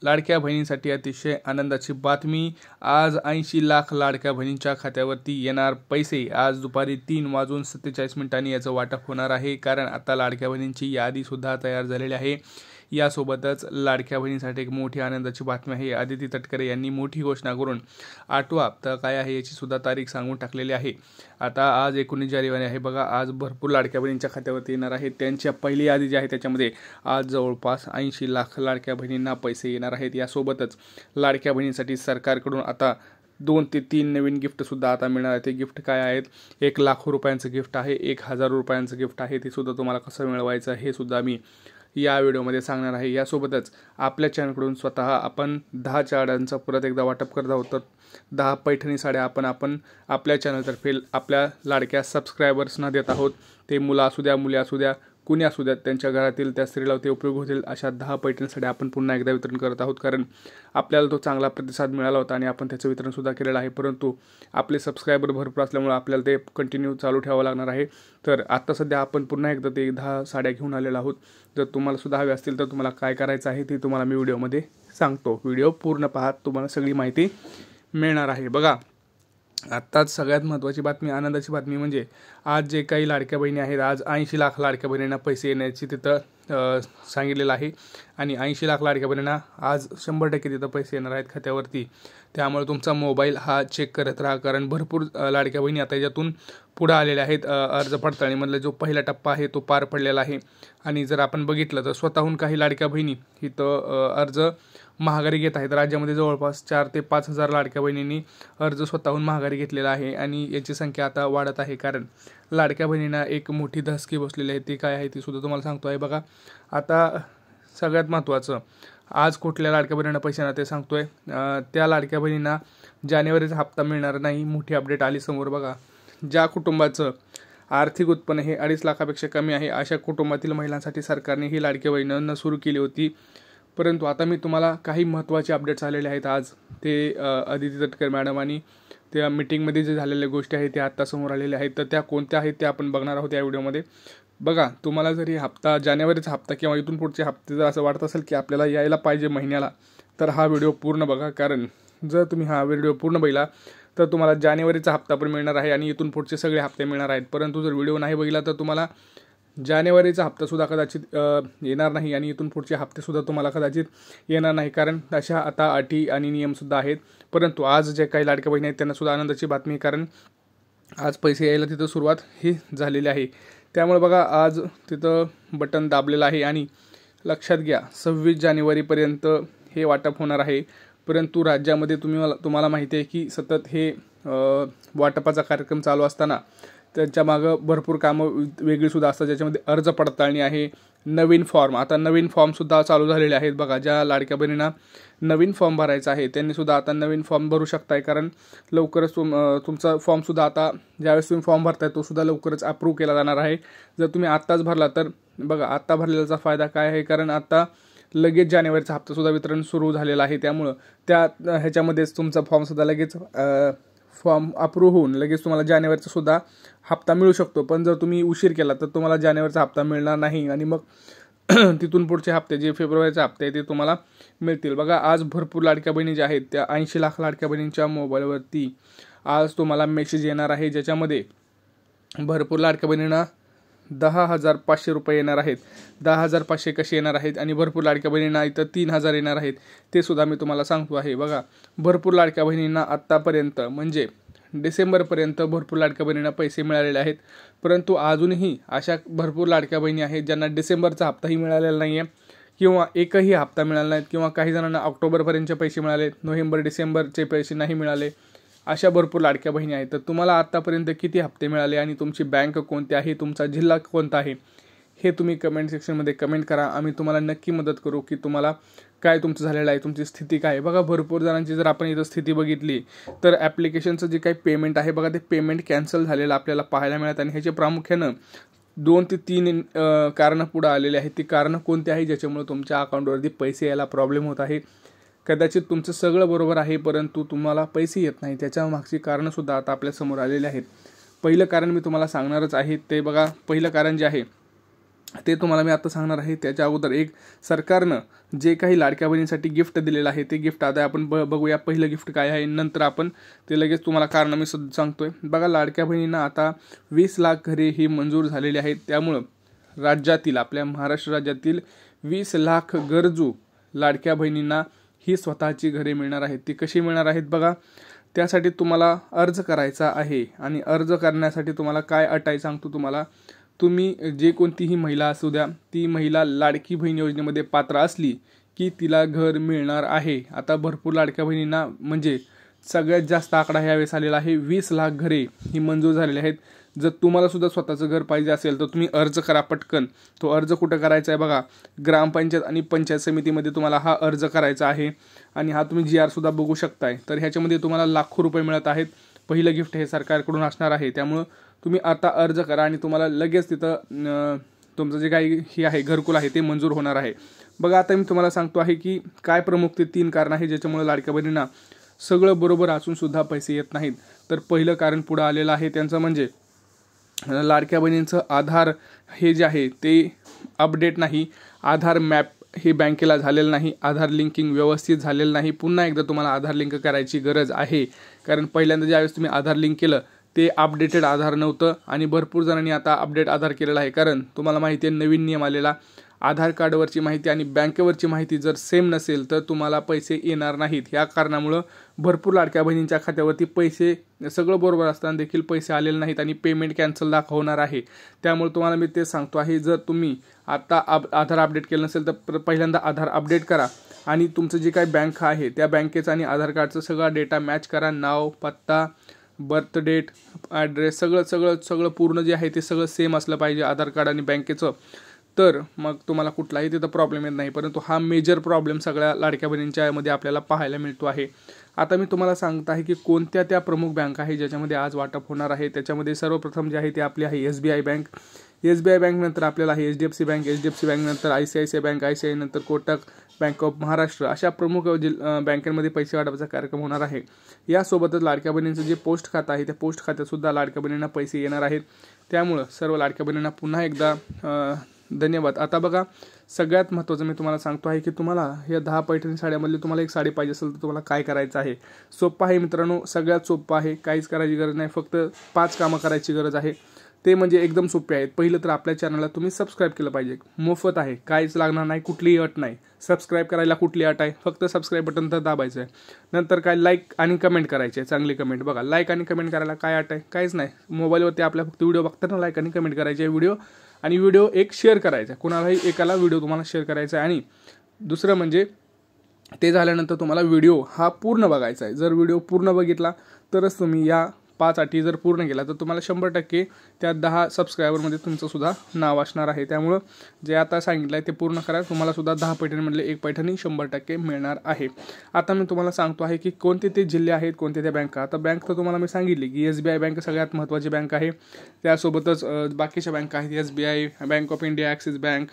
लाडक्या बहिणींसाठी अतिशय आनंदाची बातमी। आज 80 लाख लाडक्या बहिणींच्या खात्यावरती येणार पैसे। आज दुपारी 3:47 याचं वाटप होणार आहे, कारण आता लाडक्या बहिणींची यादीसुद्धा तयार झालेली आहे। यासोबतच लाडक्या बहिणींसाठी एक मोठी आनंदाची बातमी आहे। आदिती तटकरे यांनी मोठी घोषणा करून 8वा हप्ता काय आहे याची सुद्धा तारीख सांगून टाकलेली आहे। आता आज 19 जानेवारी आहे बघा। आज भरपूर लाडक्या बहिणींच्या खात्यावरती येणार आहे। त्यांच्या पहिली यादी जी आहे त्याच्यामध्ये आज जवळपास 80 लाख लाडक्या बहिणींना पैसे येणार आहेत। यासोबतच लाडक्या बहिणींसाठी सरकारकडून आता 2 ते 3 नवीन गिफ्टसुद्धा आता मिळणार आहे। ते गिफ्ट काय आहेत? 1 लाख रुपयांचं गिफ्ट आहे, 1000 रुपयांचं गिफ्ट आहे। ते सुद्धा तुम्हाला कसं मिळवायचं हे सुद्धा मी या व्हिडिओमध्ये सांगणार आहे। यासोबतच आपल्या चॅनलकडून स्वतः आपण 10 साड्यांचं परत एकदा वाटप करत आहोत। तर 10 पैठणी साड्या आपण आपल्या चॅनलतर्फे आपल्या लाडक्या सबस्क्रायबर्सना देत आहोत। ते मुलं असू द्या, मुली असू द्या, कुणी असू द्या, त्यांच्या घरातील त्या स्त्रीला ते उपयोग होतील अशा 10 पैठणी साड्या आपण पुन्हा एकदा वितरण करत आहोत। कारण आपल्याला तो चांगला प्रतिसाद मिळाला होता आणि आपण त्याचं वितरणसुद्धा केलेलं आहे, परंतु आपले सबस्क्रायबर भरपूर असल्यामुळे आपल्याला ते कंटिन्यू चालू ठेवावं लागणार आहे। तर आत्ता सध्या आपण पुन्हा एकदा ते 10 साड्या घेऊन आलेलो आहोत। जर तुम्हाला सुद्धा हवे असतील तर तुम्हाला काय करायचं आहे ते तुम्हाला मी व्हिडिओमध्ये सांगतो। व्हिडिओ पूर्ण पाहत तुम्हाला सगळी माहिती मिळणार आहे। बघा, आत्ताच सगळ्यात महत्त्वाची बातमी, आनंदाची बातमी म्हणजे आज जे काही लाडक्या बहिणी आहेत, आज 80 लाख लाडक्या बहिणींना पैसे येण्याची तिथं सांगितलेलं आहे। आणि 80 लाख लाडक्या बहिणींना आज 100% तिथं पैसे येणार आहेत खात्यावरती। त्यामुळे तुमचा मोबाईल हा चेक करत राहा, कारण भरपूर लाडक्या बहिणी आता याच्यातून पुढे आलेल्या आहेत। अर्ज पडताळणीमधला जो पहिला टप्पा आहे तो पार पडलेला आहे। आणि जर आपण बघितलं तर स्वतःहून काही लाडक्या बहिणी इथं अर्ज माघारी घेत आहेत। राज्यामध्ये जवळपास 4 ते 5 हजार लाडक्या बहिणींनी अर्ज स्वतःहून माघारी घेतलेला आहे आणि याची संख्या आता वाढत आहे, कारण लाडक्या बहिणींना एक मोठी धसकी बसलेली आहे। ती काय आहे ती सुद्धा तुम्हाला सांगतो आहे। बघा, आता सगळ्यात महत्त्वाचं, आज कुठल्या लाडक्या बहिणींना पैसे येणार ते सांगतोय। त्या लाडक्या बहिणींना जानेवारीचा हप्ता मिळणार नाही। मोठी अपडेट आली समोर। बघा, ज्या कुटुंबाचं आर्थिक उत्पन्न हे 2.5 लाखापेक्षा कमी आहे अशा कुटुंबातील महिलांसाठी सरकारने ही लाडक्या बहिणींना सुरू केली होती, परंतु आता मी तुम्हाला काही महत्त्वाचे अपडेट्स आलेले आहेत। आज ते आदिती तटकरे मॅडम आणि त्या मीटिंगमध्ये जे झालेल्या गोष्टी आहेत त्या आत्ता समोर आलेल्या आहेत। तर त्या कोणत्या आहेत ते आपण बघणार आहोत या व्हिडिओमध्ये। बघा, तुम्हाला जर हप्ता जानेवारीचा हप्ता किंवा इथून पुढचे हप्ते जर असं वाटत असेल की आपल्याला यायला पाहिजे महिन्याला, तर हा व्हिडिओ पूर्ण बघा, कारण जर तुम्ही हा व्हिडिओ पूर्ण बघितला तर तुम्हाला जानेवारीचा हप्ता पण मिळणार आहे आणि इथून पुढचे सगळे हप्ते मिळणार आहेत। परंतु जर व्हिडिओ नाही बघितला तर तुम्हाला जानेवारीचा हप्तासुद्धा कदाचित येणार नाही आणि इथून पुढचे हप्तेसुद्धा तुम्हाला कदाचित येणार नाही, कारण अशा आता अटी आणि नियमसुद्धा आहेत। परंतु आज जे काही लाडक्या बहिणी आहेत त्यांनासुद्धा आनंदाची बातमी, कारण आज पैसे यायला तिथं सुरुवात ही झालेली आहे। त्यामुळे बघा, आज तिथं बटन दाबलेलं आहे आणि लक्षात घ्या 26 जानेवारीपर्यंत हे वाटप होणार आहे। परंतु राज्यामध्ये तुम्हाला माहिती आहे की सतत हे वाटपाचा कार्यक्रम चालू असताना त्यांच्या मागं भरपूर कामं वेगळीसुद्धा असतात, ज्याच्यामध्ये अर्ज पडताळणी आहे, नवीन फॉर्म, आता नवीन फॉर्मसुद्धा चालू झालेले आहेत। बघा, ज्या लाडक्या बहिणींना नवीन फॉर्म भरायचा आहे त्यांनीसुद्धा आता नवीन फॉर्म भरू शकताय, कारण लवकरच तुमचा फॉर्मसुद्धा आता ज्यावेळेस तुम्ही फॉर्म भरताय तो सुद्धा लवकरच अप्रूव्ह केला जाणार आहे। जर तुम्ही आत्ताच भरला तर बघा, आत्ता भरलेल्याचा फायदा काय आहे, कारण आता लगेच जानेवारीचा हप्तासुद्धा वितरण सुरू झालेलं आहे। त्यामुळं त्या ह्याच्यामध्येच तुमचा फॉर्मसुद्धा लगेच फॉर्म अप्रूव्ह होऊन लगेच तुम्हाला जानेवारीचा सुद्धा हप्ता मिळू शकतो। पण जर तुम्ही उशीर केला तर तुम्हाला जानेवारीचा हप्ता मिळणार नाही आणि मग तिथून पुढचे हप्ते जे फेब्रुवारीचे हप्ते आहे ते तुम्हाला मिळतील। बघा, आज भरपूर लाडक्या बहिणी ज्या आहेत त्या 80 लाख लाडक्या बहिणींच्या मोबाईलवरती आज तुम्हाला मेसेज येणार आहे, ज्याच्यामध्ये भरपूर लाडक्या बहिणींना 10,500 रुपये येणार आहेत। 10,500 कसे येणार आहेत आणि भरपूर लाडक्या बहिणींना इथं 3,000 येणार आहेत ते सुद्धा मी तुम्हाला सांगतो आहे। बघा, भरपूर लाडक्या बहिणींना आत्तापर्यंत म्हणजे डिसेंबरपर्यंत भरपूर लाडक्या बहिणींना पैसे मिळालेले आहेत, परंतु अजूनही अशा भरपूर लाडक्या बहिणी आहेत ज्यांना डिसेंबरचा हप्ताही मिळालेला नाही आहे किंवा एकही हप्ता मिळाला नाही, किंवा काही जणांना ऑक्टोबरपर्यंतचे पैसे मिळाले, नोव्हेंबर डिसेंबरचे पैसे नाही मिळाले। अशा भरपूर लाडक्या बहिणी आहेत। तर तुम्हाला आत्तापर्यंत किती हप्ते मिळाले आणि तुमची बँक कोणती आहे, तुमचा जिल्हा कोणता आहे, हे तुम्ही कमेंट सेक्शनमध्ये कमेंट करा। आम्ही तुम्हाला नक्की मदत करू की तुम्हाला काय तुमचं झालेलं आहे, तुमची स्थिती काय आहे। बघा, भरपूर जणांची जर आपण इथं स्थिती बघितली तर ॲप्लिकेशनचं जे काही पेमेंट आहे बघा, ते पेमेंट कॅन्सल झालेलं आपल्याला पाहायला मिळतं आणि ह्याचे प्रामुख्यानं 2 ते 3 कारणं पुढे आलेली आहेत। ती कारणं कोणती आहे ज्याच्यामुळे तुमच्या अकाउंटवरती पैसे यायला प्रॉब्लेम होत आहे? कदाचित तुमचं सगळं बरोबर आहे परंतु तुम्हाला पैसे येत नाही, त्याच्या मागची कारणंसुद्धा आता आपल्यासमोर आलेली आहेत। पहिलं कारण मी तुम्हाला सांगणारच आहे, ते बघा, पहिलं कारण जे आहे ते तुम्हाला मी आता सांगणार आहे. त्याच्या अगोदर एक सरकारनं जे काही लाडक्या बहिणींसाठी गिफ्ट दिलेलं आहे ते गिफ्ट आता आपण बघूया. पहिलं गिफ्ट काय आहे, नंतर आपण ते लगेच तुम्हाला कारण मी सांगतोय. बघा, लाडक्या बहिणींना आता 20 लाख घरे ही मंजूर झालेली आहेत. त्यामुळं राज्यातील, आपल्या महाराष्ट्र राज्यातील 20 लाख गरजू लाडक्या बहिणींना ही स्वतःची घरे मिळणार आहेत. ती कशी मिळणार आहेत बघा, त्यासाठी तुम्हाला अर्ज करायचा आहे. आणि अर्ज करण्यासाठी तुम्हाला काय अट आहे सांगतो तुम्हाला. तुम्ही जे कोणतीही महिला असू द्या, ती महिला लाडकी बहीण योजनेमध्ये पात्र असली की तिला घर मिळणार आहे. आता भरपूर लाडक्या बहिणींना, म्हणजे सगळ्यात जास्त आकडा ह्यावेळेस आलेला आहे. 20 लाख घरे ही मंजूर झालेली आहेत. जर तुम्हाला सुद्धा स्वतःचं घर पाहिजे असेल तर तुम्ही अर्ज करा पटकन. तो अर्ज कुठं करायचा आहे बघा, ग्रामपंचायत आणि पंचायत समितीमध्ये तुम्हाला हा अर्ज करायचा आहे. आणि हा तुम्ही GR सुद्धा बघू शकताय. तर ह्याच्यामध्ये तुम्हाला लाखो रुपये मिळत आहेत. पहिलं गिफ्ट हे सरकारकडून असणार आहे. त्यामुळं तुम्ही आता अर्ज करा आणि तुम्हाला लगेच तिथं तुमचं जे काही हे आहे घरकुल आहे ते मंजूर होणार आहे. बघा, आता मी तुम्हाला सांगतो आहे की काय प्रमुख ते 3 कारण आहे ज्याच्यामुळे लाडक्या बहिणींना सगळं बरोबर असून सुद्धा पैसे येत नाहीत. तर पहिलं कारण पुढं आलेलं आहे त्यांचं म्हणजे लाडक्या बहिणींचं आधार हे जे आहे ते अपडेट नाही. आधार मॅप हे बँकेला झालेलं नाही. आधार लिंकिंग व्यवस्थित झालेलं नाही. पुन्हा एकदा तुम्हाला आधार लिंक करायची गरज आहे. कारण पहिल्यांदा ज्यावेळेस तुम्ही आधार लिंक केलं ते अपडेटेड आधार नव्हतं आणि भरपूर जणांनी आता अपडेट आधार केलेला आहे. कारण तुम्हाला माहिती आहे, नवीन नियम आलेला, आधार कार्डवरची माहिती आणि बँकेवरची माहिती जर सेम नसेल तर तुम्हाला पैसे येणार नाहीत. या कारणामुळं भरपूर लाडक्या बहिणींच्या खात्यावरती पैसे सगळं बरोबर असताना देखील पैसे आलेले नाहीत आणि पेमेंट कॅन्सल दाखवणार आहे. त्यामुळे तुम्हाला मी ते सांगतो आहे, जर तुम्ही आता आधार अपडेट केलं नसेल तर पहिल्यांदा आधार अपडेट करा आणि तुमचं जे काही बँक आहे त्या बँकेचं आणि आधार कार्डचं सगळा डेटा मॅच करा. नाव, पत्ता, बर्थ डेट, ॲड्रेस सगळं पूर्ण जे आहे ते सगळं सेम असलं पाहिजे आधार कार्ड आणि बँकेचं. तर मग तुम्हाला कुठलाही तिथं प्रॉब्लेम येत नाही. परंतु हा मेजर प्रॉब्लेम सगळ्या लाडक्या बहिणींच्या मध्ये आपल्याला पाहायला मिळतो आहे. आता मी तुम्हाला सांगत आहे की कोणत्या त्या प्रमुख बँक आहे ज्याच्यामध्ये आज वाटप होणार आहे. त्याच्यामध्ये सर्वप्रथम जे आहे ते आपली आहे SBI बँक. SBI बँक नंतर आपल्याला आहे HDFC बँक. HDFC बँक नंतर ICICI बँक. ICICI नंतर कोटक, बँक ऑफ महाराष्ट्र. अशा प्रमुख बँकांमध्ये पैसे वाटपाचा कार्यक्रम होणार आहे. यासोबतच लाडक्या बहिणींचं जे पोस्ट खातं आहे त्या पोस्ट खात्यातसुद्धा लाडक्या बहिणींना पैसे येणार आहेत. त्यामुळं सर्व लाडक्या बहिणींना पुन्हा एकदा धन्यवाद. आता बघा, सगळ्यात महत्त्वाचं मी तुम्हाला सांगतो आहे की तुम्हाला या 10 पैठणी साड्यामधली तुम्हाला एक साडी पाहिजे असेल तर तुम्हाला काय करायचं आहे. सोपं आहे मित्रांनो, सगळ्यात सोपं आहे. काहीच करायची गरज नाही, फक्त 5 कामं करायची गरज आहे. ते म्हणजे एकदम सोपे आहेत. पहिलं तर आपल्या चॅनलला तुम्ही सबस्क्राईब केलं पाहिजे. मोफत आहे, काहीच लागणार नाही, कुठलीही अट नाही. सबस्क्राईब करायला कुठली अट आहे, फक्त सबस्क्राईब बटन तर दाबायचं आहे. नंतर काय, लाईक आणि कमेंट करायची आहे, चांगली कमेंट. बघा, लाईक आणि कमेंट करायला काय अट आहे, काहीच नाही. मोबाईलवरती आपल्या फक्त व्हिडिओ बघताना लाईक आणि कमेंट करायचे आहे व्हिडिओ, आणि व्हिडिओ एक शेअर करायचा आहे. कुणालाही एकाला व्हिडिओ तुम्हाला शेअर करायचा आहे. आणि दुसरं म्हणजे ते झाल्यानंतर तुम्हाला व्हिडिओ हा पूर्ण बघायचा आहे. जर व्हिडिओ पूर्ण बघितला तरच तुम्ही या 5 अटी जर पूर्ण केला तर तुम्हाला 100% त्या 10 सबस्क्रायबरमध्ये तुमचं सुद्धा नाव असणार आहे. त्यामुळं जे आता सांगितलं आहे ते पूर्ण करा. तुम्हाला सुद्धा 10 पैठणीमधले एक पैठणी 100% मिळणार आहे. आता मी तुम्हाला सांगतो आहे की कोणते ते जिल्हे आहेत, कोणते त्या बँका. आता बँक तर तुम्हाला मी सांगितली की SBI बँक सगळ्यात महत्त्वाची बँक आहे. त्यासोबतच बाकीच्या बँका आहेत, SBI, bank of India, axis bank,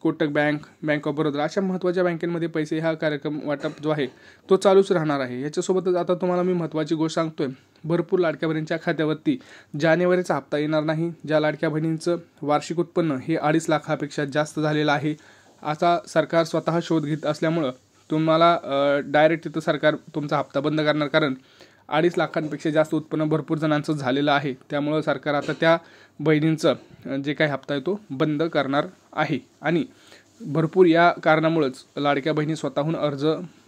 Kotak bank, bank of Baroda. अशा महत्त्वाच्या बँकेमध्ये पैसे हा कार्यक्रम वाटप जो आहे तो चालूच राहणार आहे. याच्यासोबतच आता तुम्हाला मी महत्त्वाची गोष्ट सांगतोय, भरपूर लाडक्या बहिणींच्या खात्यावरती जानेवारीचा हप्ता येणार नाही. ज्या लाडक्या बहिणींचं वार्षिक उत्पन्न हे 2.5 लाखापेक्षा जास्त झालेलं आहे, आता सरकार स्वतः शोध घेत असल्यामुळं तुम्हाला डायरेक्ट तिथं सरकार तुमचा हप्ता बंद करणार. कारण 2.5 लाखांपेक्षा जास्त उत्पन्न भरपूर जणांचं झालेलं आहे. त्यामुळं सरकार आता त्या बहिणींचं जे काही हप्ता आहे तो बंद करणार आहे. आणि भरपूर या कारणामुळंच लाडक्या बहिणी स्वतःहून अर्ज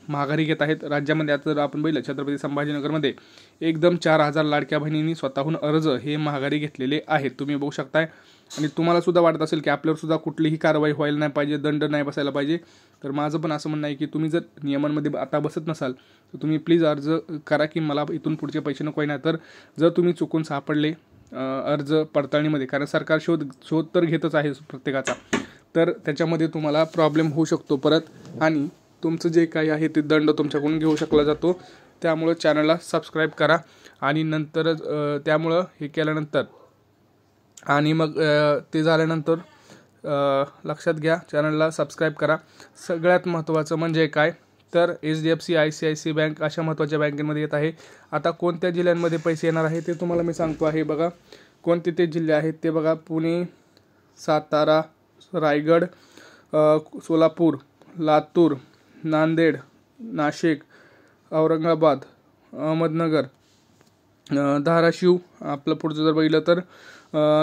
माघारी घेत आहेत. राज्यामध्ये आता जर आपण बघितलं, छत्रपती संभाजीनगरमध्ये एकदम 4,000 लाडक्या बहिणींनी स्वतःहून अर्ज हे माघारी घेतलेले आहेत, तुम्ही बघू शकताय. आणि तुम्हाला सुद्धा वाटत असेल की आपल्यावर सुद्धा कुठलीही कारवाई व्हायला नाही पाहिजे, दंड नाही बसायला पाहिजे, तर माझं पण असं म्हणणं आहे की तुम्ही जर नियमांमध्ये आता बसत नसाल तर तुम्ही प्लीज अर्ज करा की मला इथून पुढचे पैसे नको आहे. ना तर जर तुम्ही चुकून सापडले अर्ज पडताळणीमध्ये, कारण सरकार शोध तर घेतच आहे प्रत्येकाचा, तर त्याच्यामध्ये तुम्हाला प्रॉब्लेम होऊ शकतो परत, आणि तुमचं जे काही आहे ते दंड तुमच्याकडून घेऊ शकला जातो. त्यामुळं चॅनलला सबस्क्राईब करा. आणि नंतरच त्यामुळं हे केल्यानंतर आणि मग ते झाल्यानंतर लक्षात घ्या, चॅनलला सबस्क्राईब करा. सगळ्यात महत्त्वाचं म्हणजे काय तर HDFC, ICICI बँक अशा महत्त्वाच्या बँकेमध्ये येत आहे. आता कोणत्या जिल्ह्यांमध्ये पैसे येणार आहे ते तुम्हाला मी सांगतो आहे. बघा, कोणते ते जिल्हे आहेत ते बघा, पुणे, सातारा, रायगड, सोलापूर, लातूर, नांदेड, नाशिक, औरंगाबाद, अहमदनगर, धाराशिव, आपलं पुढचं जर बघितलं तर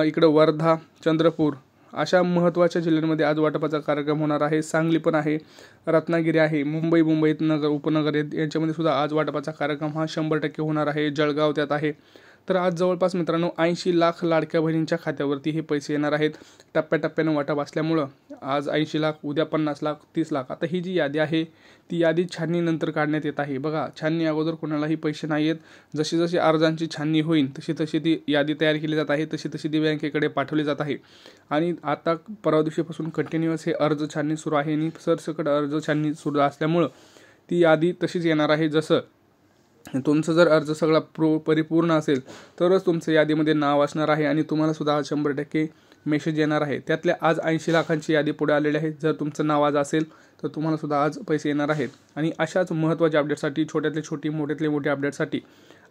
इकडं वर्धा, चंद्रपूर अशा महत्त्वाच्या जिल्ह्यांमध्ये आज वाटपाचा कार्यक्रम होणार आहे. सांगली पण आहे, रत्नागिरी आहे, मुंबईत नगर उपनगर यांच्यामध्ये सुद्धा आज वाटपाचा कार्यक्रम हा 100% होणार आहे. जळगाव त्यात आहे. तर आज जवळपास मित्रांनो 80 लाख लाडक्या बहिणींच्या खात्यावरती हे पैसे येणार आहेत. टप्प्याटप्प्यानं वाटप असल्यामुळं आज 80 लाख, उद्या 50 लाख, 30 लाख. आता ही जी यादी आहे ती यादी छाननीनंतर काढण्यात येत आहे. बघा, छाननी अगोदर कोणालाही पैसे नाही आहेत. जशी जशी अर्जांची छाननी होईल तशी ती यादी तयार केली जात आहे, तशी ती बँकेकडे पाठवली जात आहे. आणि आता परवा दिवशीपासून कंटिन्युअस हे अर्ज छाननी सुरू आहे आणि सरसकट अर्ज छाननी सुरू असल्यामुळं ती यादी तशीच येणार आहे. जसं तुमचं जर अर्ज सगळा परिपूर्ण असेल तरच तुमचं यादीमध्ये नाव असणार आहे आणि तुम्हाला सुद्धा आज 100% मेसेज येणार आहे. त्यातल्या आज 80 लाखांची यादी पुढे आलेली आहे. जर तुमचं नाव आज असेल तर तुम्हाला सुद्धा आज पैसे येणार आहेत. आणि अशाच महत्त्वाच्या अपडेटसाठी, छोट्यातले छोटी, मोठ्यातले मोठे अपडेटसाठी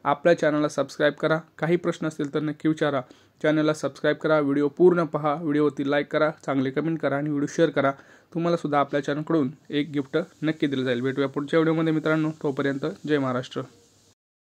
आपल्या चॅनलला सबस्क्राईब करा. काही प्रश्न असतील तर नक्की विचारा. चॅनलला सबस्क्राईब करा, व्हिडिओ पूर्ण पहा, व्हिडिओवरती लाईक करा, चांगले कमेंट करा आणि व्हिडिओ शेअर करा. तुम्हाला सुद्धा आपल्या चॅनलकडून एक गिफ्ट नक्की दिलं जाईल. भेटूया पुढच्या व्हिडिओमध्ये मित्रांनो. तोपर्यंत जय महाराष्ट्र.